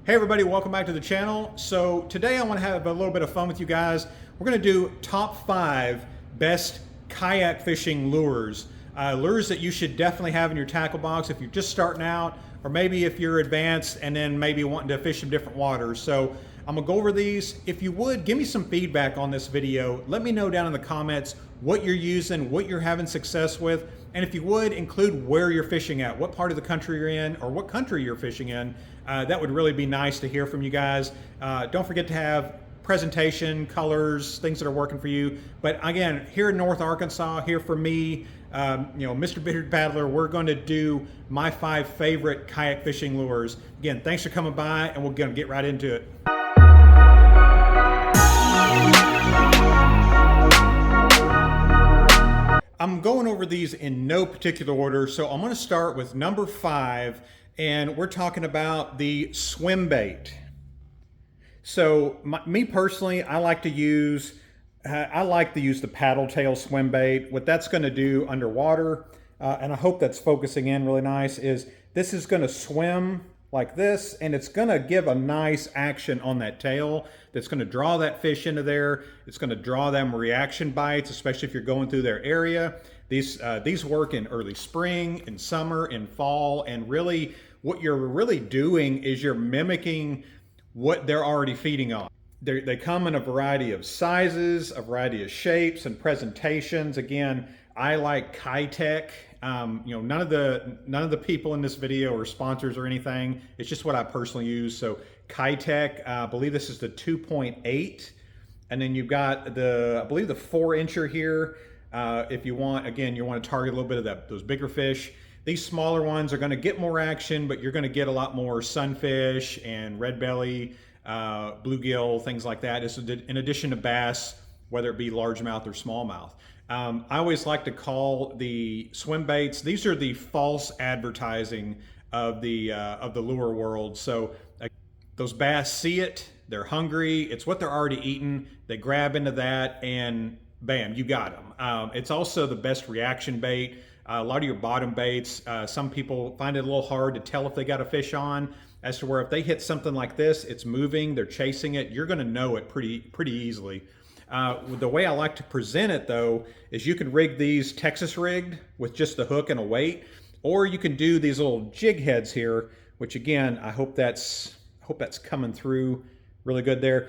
Hey everybody, welcome back to the channel. So today I want to have a little bit of fun with you guys. We're going to do top 5 best kayak fishing lures. Lures that you should definitely have in your tackle box if you're just starting out, or maybe if you're advanced and then maybe wanting to fish some different waters. So I'm gonna go over these. If you would, give me some feedback on this video. Let me know down in the comments what you're using, what you're having success with, and if you would, include where you're fishing at, what part of the country you're in, or what country you're fishing in. That would really be nice to hear from you guys. Don't forget to have presentation, colors, things that are working for you. But again, here in North Arkansas, here for me, Mr. Bearded Paddler, we're going to do my 5 favorite kayak fishing lures. Again, thanks for coming by, and we're going to get right into it. I'm going over these in no particular order, so I'm going to start with number 5, and we're talking about the Swimbait. So me personally, I like to use the paddle tail Swimbait. What that's going to do underwater, and I hope that's focusing in really nice, is this is going to swim like this, and it's going to give a nice action on that tail that's going to draw that fish into there. It's going to draw them reaction bites, especially if you're going through their area. These work in early spring, in summer, in fall, and really what you're really doing is you're mimicking what they're already feeding on. They come in a variety of sizes, a variety of shapes and presentations. Again, I like Kitech. None of the people in this video are sponsors or anything. It's just what I personally use. So Kitech, I believe this is the 2.8, and then you've got I believe the 4-incher here. If you want, again, you want to target a little bit of those bigger fish. These smaller ones are going to get more action, but you're going to get a lot more sunfish and red belly, bluegill, things like that. This is in addition to bass, whether it be largemouth or smallmouth. I always like to call the swim baits, these are the false advertising of the lure world. So those bass see it, they're hungry, it's what they're already eating, they grab into that, and bam, you got them. It's also the best reaction bait. A lot of your bottom baits, some people find it a little hard to tell if they got a fish on, as to where if they hit something like this, it's moving, they're chasing it, you're going to know it pretty easily. The way I like to present it though is you can rig these Texas rigged with just the hook and a weight, or you can do these little jig heads here, which again, I hope that's coming through really good there.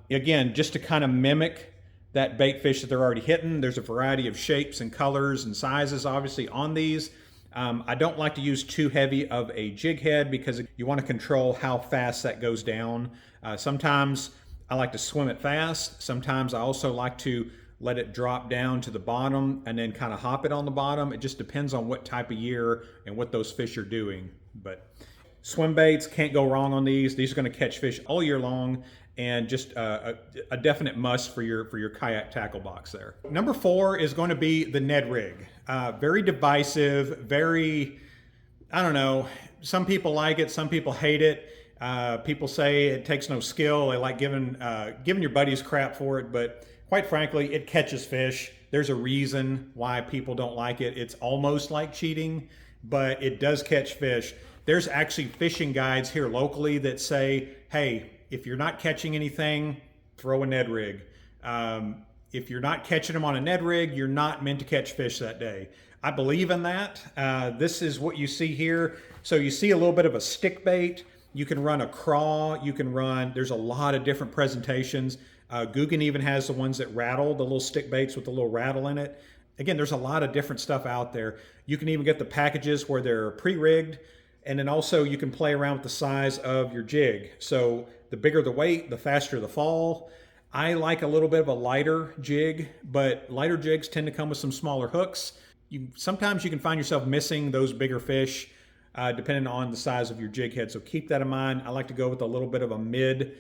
Again, just to kind of mimic that bait fish that they're already hitting. There's a variety of shapes and colors and sizes obviously on these. I don't like to use too heavy of a jig head because you want to control how fast that goes down. Sometimes I like to swim it fast. Sometimes I also like to let it drop down to the bottom and then kind of hop it on the bottom. It just depends on what type of year and what those fish are doing. But swim baits, can't go wrong on these. These are going to catch fish all year long, and just a definite must for your kayak tackle box there. Number 4 is going to be the Ned Rig. Very divisive, very, I don't know, some people like it, some people hate it. People say it takes no skill. They like giving your buddies crap for it, but quite frankly, it catches fish. There's a reason why people don't like it. It's almost like cheating, but it does catch fish. There's actually fishing guides here locally that say, hey, if you're not catching anything, throw a Ned Rig. If you're not catching them on a Ned Rig, you're not meant to catch fish that day. I believe in that. This is what you see here. So you see a little bit of a stickbait. You can run a craw. There's a lot of different presentations. Guggen even has the ones that rattle, the little stick baits with the little rattle in it. Again, there's a lot of different stuff out there. You can even get the packages where they're pre-rigged. And then also you can play around with the size of your jig. So the bigger the weight, the faster the fall. I like a little bit of a lighter jig, but lighter jigs tend to come with some smaller hooks. Sometimes you can find yourself missing those bigger fish depending on the size of your jig head. So keep that in mind. I like to go with a little bit of a mid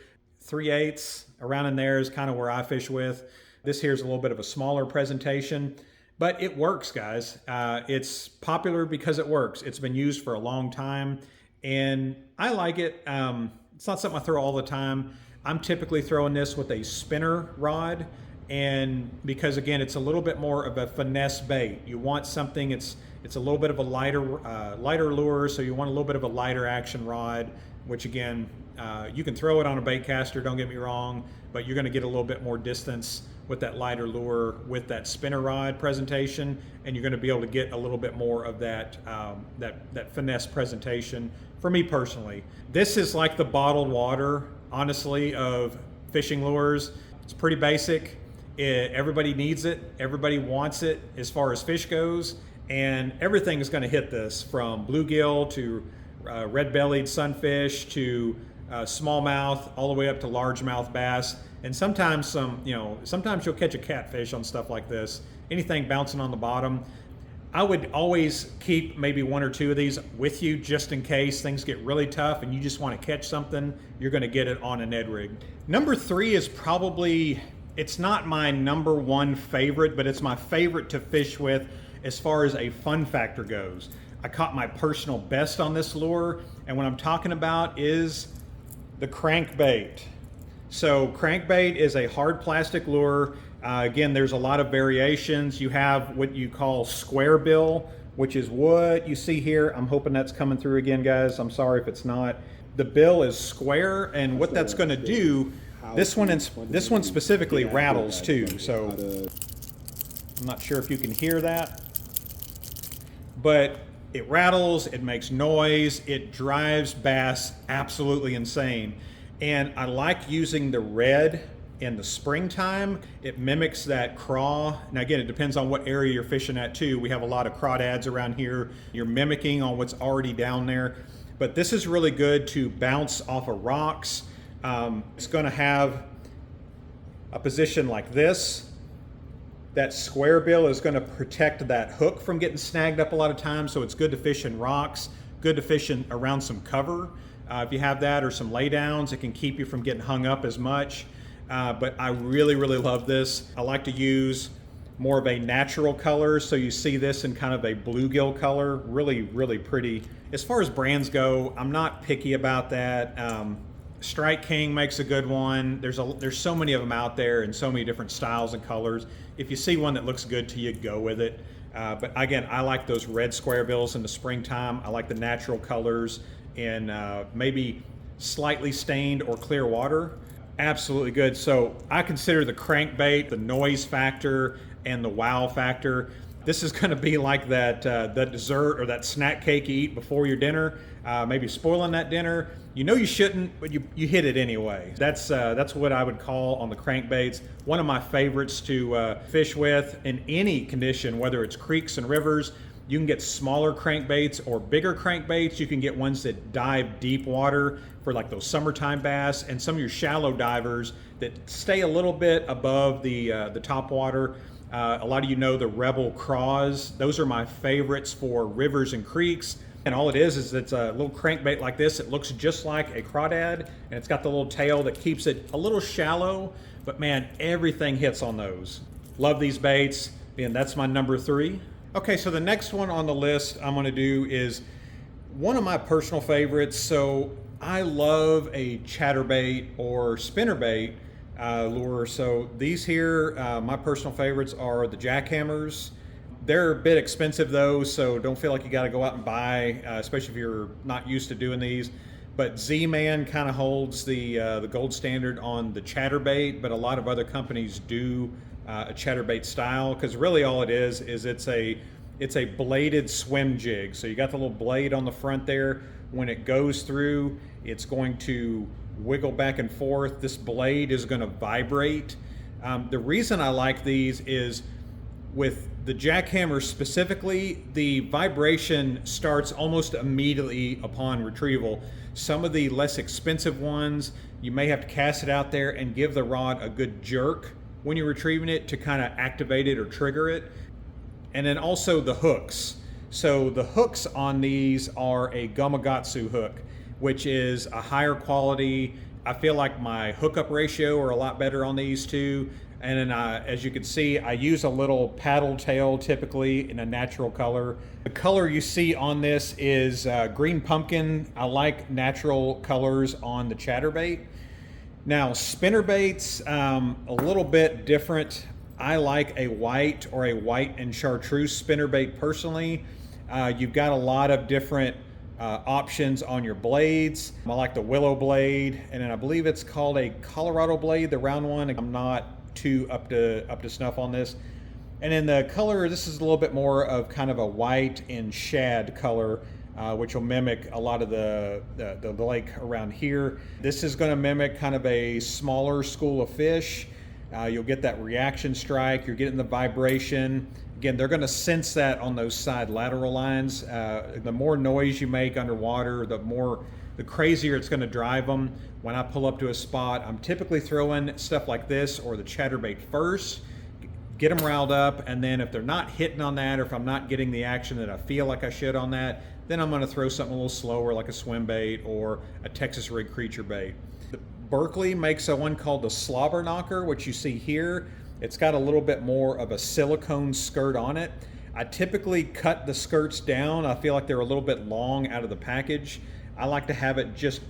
3/8. Around in there is kind of where I fish with. This here is a little bit of a smaller presentation. But it works, guys. It's popular because it works. It's been used for a long time, and I like it. It's not something I throw all the time. I'm typically throwing this with a spinner rod, and because again, it's a little bit more of a finesse bait. You want something. It's a little bit of a lighter lure, so you want a little bit of a lighter action rod. which again, you can throw it on a bait caster, don't get me wrong, but you're gonna get a little bit more distance with that lighter lure with that spinner rod presentation, and you're gonna be able to get a little bit more of that, that finesse presentation for me personally. This is like the bottled water, honestly, of fishing lures. It's pretty basic. Everybody needs it, everybody wants it as far as fish goes, and everything is gonna hit this, from bluegill to red-bellied sunfish to smallmouth, all the way up to largemouth bass. And sometimes sometimes you'll catch a catfish on stuff like this. Anything bouncing on the bottom. I would always keep maybe 1 or 2 of these with you just in case things get really tough and you just want to catch something. You're going to get it on a Ned Rig. Number 3 is probably, it's not my number 1 favorite, but it's my favorite to fish with as far as a fun factor goes. I caught my personal best on this lure, and what I'm talking about is the crankbait. So crankbait is a hard plastic lure. Again, there's a lot of variations. You have what you call square bill, which is what you see here. I'm hoping that's coming through again, guys. I'm sorry if it's not. The bill is square, and what that's going to do, this one specifically rattles too. So I'm not sure if you can hear that, but it rattles, it makes noise, it drives bass absolutely insane. And I like using the red in the springtime. It mimics that craw. Now again, it depends on what area you're fishing at too. We have a lot of crawdads around here. You're mimicking on what's already down there. But this is really good to bounce off of rocks. It's gonna have a position like this. That square bill is gonna protect that hook from getting snagged up a lot of times, so it's good to fish in rocks, good to fish in around some cover. If you have that, or some laydowns, it can keep you from getting hung up as much. But I really, really love this. I like to use more of a natural color, so you see this in kind of a bluegill color. Really, really pretty. As far as brands go, I'm not picky about that. Strike King makes a good one. There's so many of them out there and so many different styles and colors. If you see one that looks good to you, go with it. But again, I like those red square bills in the springtime. I like the natural colors in maybe slightly stained or clear water. Absolutely good. So I consider the crankbait, the noise factor, and the wow factor. This is going to be like that dessert or that snack cake you eat before your dinner, maybe spoiling that dinner. You know you shouldn't, but you hit it anyway. That's what I would call on the crankbaits. One of my favorites to fish with in any condition, whether it's creeks and rivers. You can get smaller crankbaits or bigger crankbaits. You can get ones that dive deep water for like those summertime bass, and some of your shallow divers that stay a little bit above the top water. A lot of you know the Rebel craws. Those are my favorites for rivers and creeks. And all it is it's a little crankbait like this. It looks just like a crawdad, and it's got the little tail that keeps it a little shallow, but man, everything hits on those. Love these baits, and that's my number 3. Okay, so the next one on the list I'm gonna do is one of my personal favorites. So I love a chatterbait or spinnerbait lure. So these here, my personal favorites are the jackhammers. They're a bit expensive though, so don't feel like you gotta go out and buy, especially if you're not used to doing these. But Z-Man kind of holds the gold standard on the chatterbait, but a lot of other companies do a chatterbait style, because really all it is it's a bladed swim jig. So you got the little blade on the front there. When it goes through, it's going to wiggle back and forth. This blade is going to vibrate. The reason I like these is with the jackhammer specifically, the vibration starts almost immediately upon retrieval. Some of the less expensive ones, you may have to cast it out there and give the rod a good jerk when you're retrieving it to kind of activate it or trigger it. And then also the hooks. So the hooks on these are a Gamakatsu hook, which is a higher quality. I feel like my hookup ratio are a lot better on these too. And then as you can see, I use a little paddle tail typically in a natural color. The color you see on this is green pumpkin. I like natural colors on the chatterbait. Now spinnerbaits, a little bit different. I like a white or a white and chartreuse spinnerbait personally. You've got a lot of different options on your blades. I like the willow blade, and then I believe it's called a Colorado blade, the round one. I'm not too up to snuff on this. And then the color, this is a little bit more of kind of a white and shad color, which will mimic a lot of the lake around here. This is going to mimic kind of a smaller school of fish. You'll get that reaction strike, you're getting the vibration. Again, they're going to sense that on those side lateral lines. The more noise you make underwater, the crazier it's going to drive them. When I pull up to a spot, I'm typically throwing stuff like this or the chatterbait first, get them riled up, and then if they're not hitting on that, or if I'm not getting the action that I feel like I should on that, then I'm going to throw something a little slower like a Swimbait or a Texas Rig creature bait. Berkley makes a one called the Slobber Knocker, which you see here. It's got a little bit more of a silicone skirt on it. I typically cut the skirts down. I feel like they're a little bit long out of the package. I like to have it just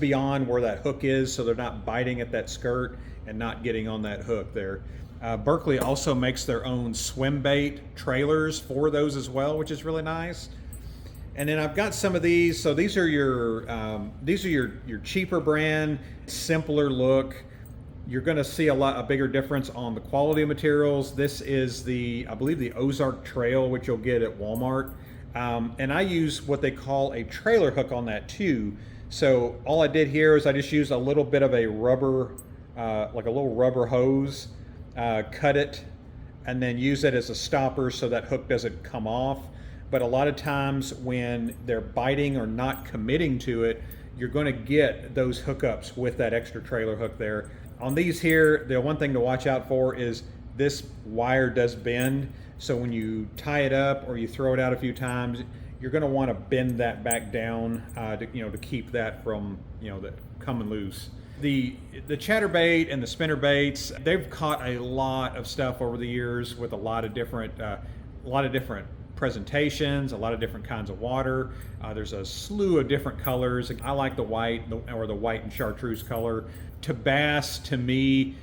beyond where that hook is, so they're not biting at that skirt and not getting on that hook there. Berkley also makes their own Swimbait trailers for those as well, which is really nice. And then I've got some of these. So these are your cheaper brand, simpler look. You're going to see a bigger difference on the quality of materials. This is I believe the Ozark Trail, which you'll get at Walmart. And I use what they call a trailer hook on that too. So all I did here is I just used a little bit of a rubber, like a little rubber hose, cut it, and then use it as a stopper so that hook doesn't come off. But a lot of times when they're biting or not committing to it, you're going to get those hookups with that extra trailer hook there. On these here, the one thing to watch out for is this wire does bend. So when you tie it up or you throw it out a few times, you're going to want to bend that back down to keep that from coming loose. The chatterbait and the spinner baits, they've caught a lot of stuff over the years with a lot of different presentations, a lot of different kinds of water. There's a slew of different colors. I like the white or the white and chartreuse color. To bass, to me,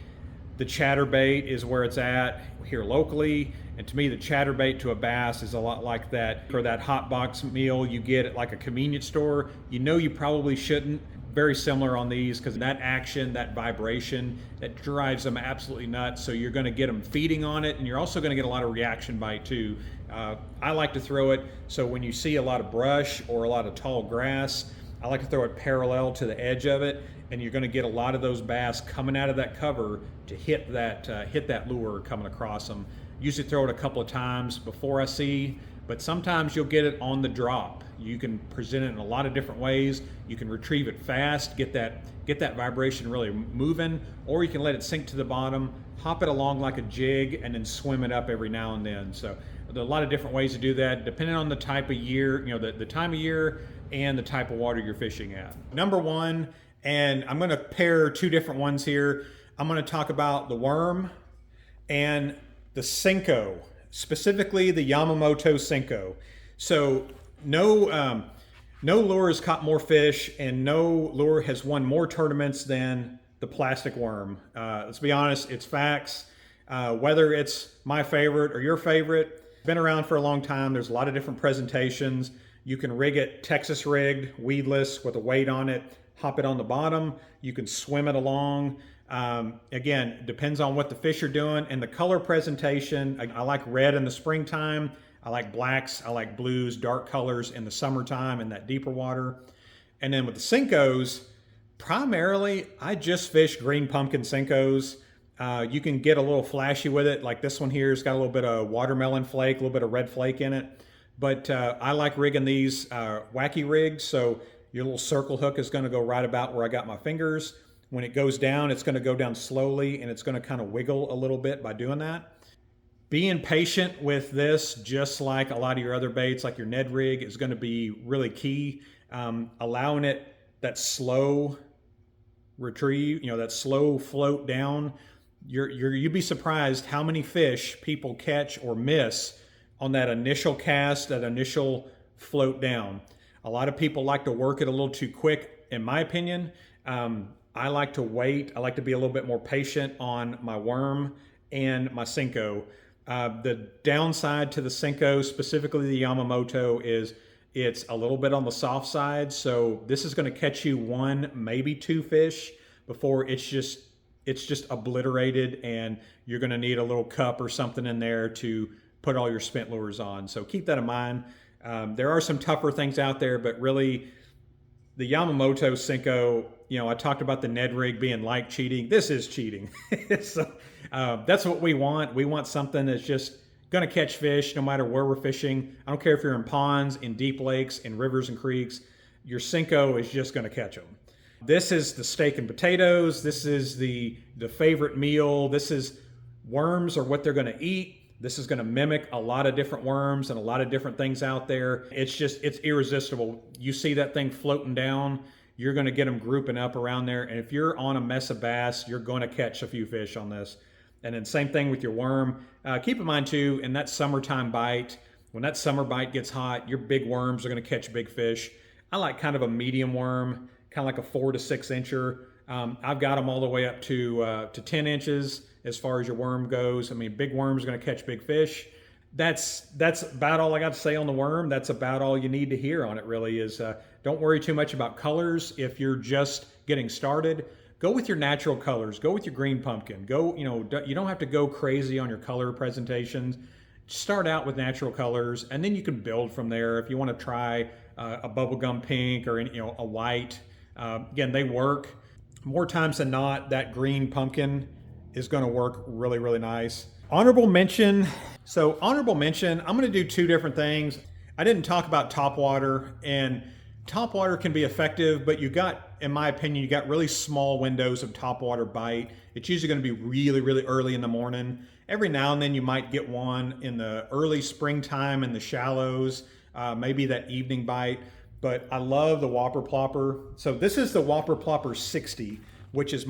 the chatterbait is where it's at here locally. And to me, the chatterbait to a bass is a lot like that. For that hot box meal you get at like a convenience store, you probably shouldn't. Very similar on these, because that action, that vibration, that drives them absolutely nuts. So you're going to get them feeding on it, and you're also going to get a lot of reaction bite too. I like to throw it so when you see a lot of brush or a lot of tall grass, I like to throw it parallel to the edge of it, and you're going to get a lot of those bass coming out of that cover to hit that lure coming across them. Usually throw it a couple of times before I see, but sometimes you'll get it on the drop. You can present it in a lot of different ways. You can retrieve it fast, get that vibration really moving, or you can let it sink to the bottom, hop it along like a jig, and then swim it up every now and then. So there are a lot of different ways to do that, depending on the type of year, the time of year and the type of water you're fishing at. Number one, and I'm going to pair two different ones here. I'm going to talk about the worm and the Senko, specifically the Yamamoto Senko. So no lure has caught more fish, and no lure has won more tournaments than the plastic worm. Let's be honest, it's facts. Whether it's my favorite or your favorite, it's been around for a long time. There's a lot of different presentations. You can rig it Texas rigged, weedless, with a weight on it, hop it on the bottom. You can swim it along. Again, depends on what the fish are doing and the color presentation. I like red in the springtime. I like blacks, I like blues, dark colors in the summertime in that deeper water. And then with the Senkos, primarily, I just fish green pumpkin Senkos. You can get a little flashy with it, like this one here has got a little bit of watermelon flake, a little bit of red flake in it. But I like rigging these wacky rigs, so your little circle hook is going to go right about where I got my fingers. When it goes down, it's going to go down slowly, and it's going to kind of wiggle a little bit by doing that. Being patient with this, just like a lot of your other baits, like your Ned Rig, is going to be really key. Allowing it that slow retrieve, that slow float down. You'd be surprised how many fish people catch or miss on that initial cast, that initial float down. A lot of people like to work it a little too quick, in my opinion. I like to wait. I like to be a little bit more patient on my worm and my Senko. The downside to the Senko, specifically the Yamamoto, is It's a little bit on the soft side, so this is going to catch you one, maybe two fish before it's just obliterated, and you're going to need a little cup or something in there to put all your spent lures on. So keep that in mind. There are some tougher things out there, but really the Yamamoto Senko, I talked about the Ned Rig being like cheating. This is cheating. So that's what we want. We want something that's just going to catch fish no matter where we're fishing. I don't care if you're in ponds, in deep lakes, in rivers and creeks. Your Senko is just going to catch them. This is the steak and potatoes. This is the favorite meal. This is worms are what they're going to eat. This is going to mimic a lot of different worms and a lot of different things out there. It's irresistible. You see that thing floating down, you're going to get them grouping up around there. And if you're on a mess of bass, you're going to catch a few fish on this. And then same thing with your worm. Keep in mind too, in that summertime bite, when that summer bite gets hot, your big worms are going to catch big fish. I like kind of a medium worm, kind of like a 4 to 6 incher. I've got them all the way up to 10 inches as far as your worm goes. I mean, big worms are going to catch big fish. That's about all I got to say on the worm. That's about all you need to hear on it, really, is don't worry too much about colors. If you're just getting started, go with your natural colors. Go with your green pumpkin. You don't have to go crazy on your color presentations. Start out with natural colors, and then you can build from there. If you want to try a bubblegum pink or a white, again, they work. More times than not, that green pumpkin is going to work really, really nice. Honorable mention. So honorable mention, I'm going to do two different things. I didn't talk about topwater, and topwater can be effective, but in my opinion, you got really small windows of topwater bite. It's usually going to be really, really early in the morning. Every now and then you might get one in the early springtime in the shallows, maybe that evening bite. But I love the Whopper Plopper. So this is the Whopper Plopper 60, which is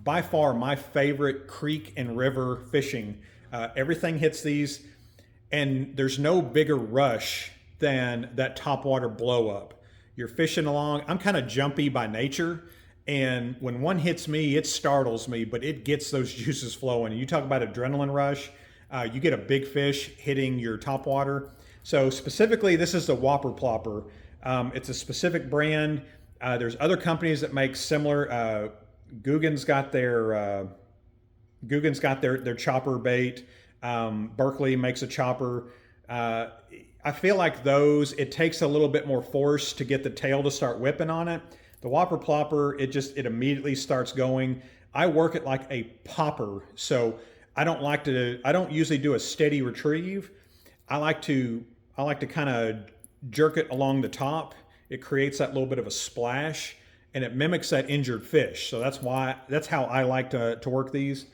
by far my favorite creek and river fishing. Everything hits these, and there's no bigger rush than that topwater blow up. You're fishing along. I'm kind of jumpy by nature, and when one hits me, it startles me, but it gets those juices flowing. You talk about adrenaline rush. You get a big fish hitting your topwater. So specifically, this is the Whopper Plopper. It's a specific brand. There's other companies that make similar. Guggen's got their chopper bait. Berkeley makes a chopper. I feel like those, it takes a little bit more force to get the tail to start whipping on it. The Whopper Plopper, it immediately starts going. I work it like a popper, so I don't usually do a steady retrieve. I like to kind of jerk it along the top. It creates that little bit of a splash, and it mimics that injured fish. So that's how I like to work these.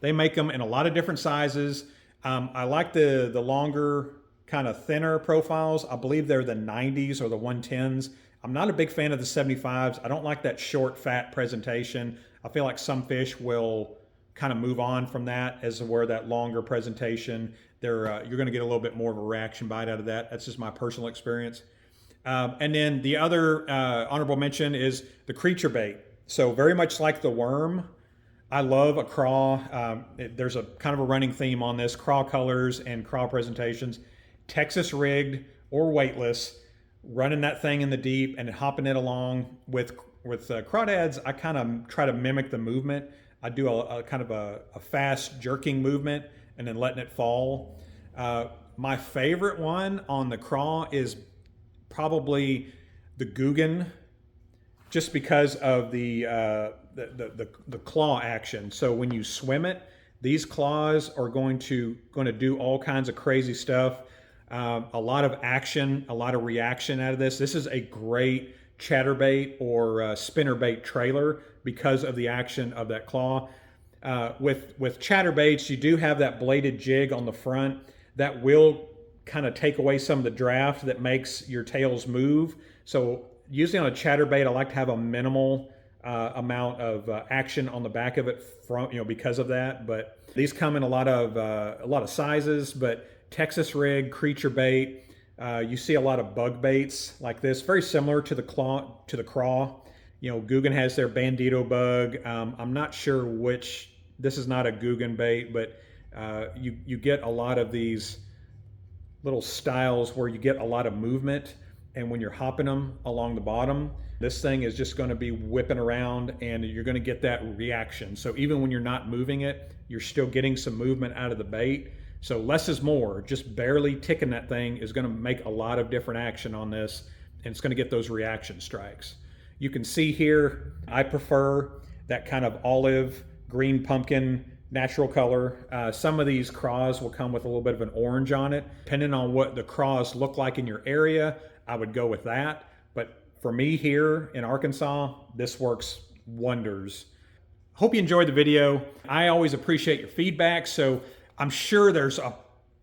They make them in a lot of different sizes. I like the longer, kind of thinner profiles. I believe they're the 90s or the 110s. I'm not a big fan of the 75s. I don't like that short, fat presentation. I feel like some fish will kind of move on from that as to where that longer presentation, you're going to get a little bit more of a reaction bite out of that. That's just my personal experience. And then the other honorable mention is the creature bait. So very much like the worm, I love a craw. There's a kind of a running theme on this, craw colors and craw presentations. Texas rigged or weightless, running that thing in the deep and hopping it along with crawdads. I kind of try to mimic the movement. I do a kind of a fast jerking movement and then letting it fall. My favorite one on the craw is probably the Guggen, just because of the claw action. So when you swim it, these claws are going to do all kinds of crazy stuff. A lot of action, a lot of reaction out of this. This is a great chatterbait or spinnerbait trailer because of the action of that claw. With chatterbaits, you do have that bladed jig on the front that will kind of take away some of the draft that makes your tails move. So usually on a chatterbait, I like to have a minimal amount of action on the back of it because of that. But these come in a lot of sizes. But Texas rig, creature bait, you see a lot of bug baits like this, very similar to the craw. Guggen has their bandito bug. I'm not sure which. This is not a Guggen bait, but you get a lot of these little styles where you get a lot of movement. and when you're hopping them along the bottom, this thing is just going to be whipping around and you're going to get that reaction. So even when you're not moving it, you're still getting some movement out of the bait. So less is more. Just barely ticking that thing is going to make a lot of different action on this, and it's going to get those reaction strikes. You can see here, I prefer that kind of olive green pumpkin natural color. Some of these craws will come with a little bit of an orange on it. Depending on what the craws look like in your area, I would go with that. But for me here in Arkansas, this works wonders. Hope you enjoyed the video. I always appreciate your feedback, so I'm sure there's a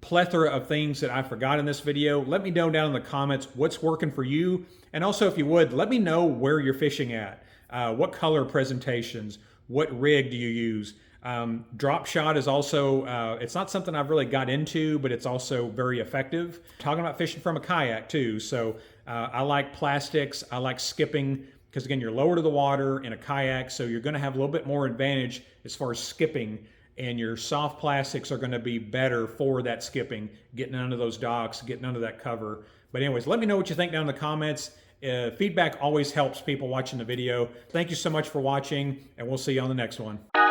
plethora of things that I forgot in this video. Let me know down in the comments what's working for you. And also, if you would, let me know where you're fishing at. What color presentations, what rig do you use? Drop shot is also, it's not something I've really got into, but it's also very effective. Talking about fishing from a kayak too. So I like plastics, I like skipping, because again, you're lower to the water in a kayak, so you're gonna have a little bit more advantage as far as skipping, and your soft plastics are gonna be better for that skipping, getting under those docks, getting under that cover. But anyways, let me know what you think down in the comments. Feedback always helps people watching the video. Thank you so much for watching, and we'll see you on the next one.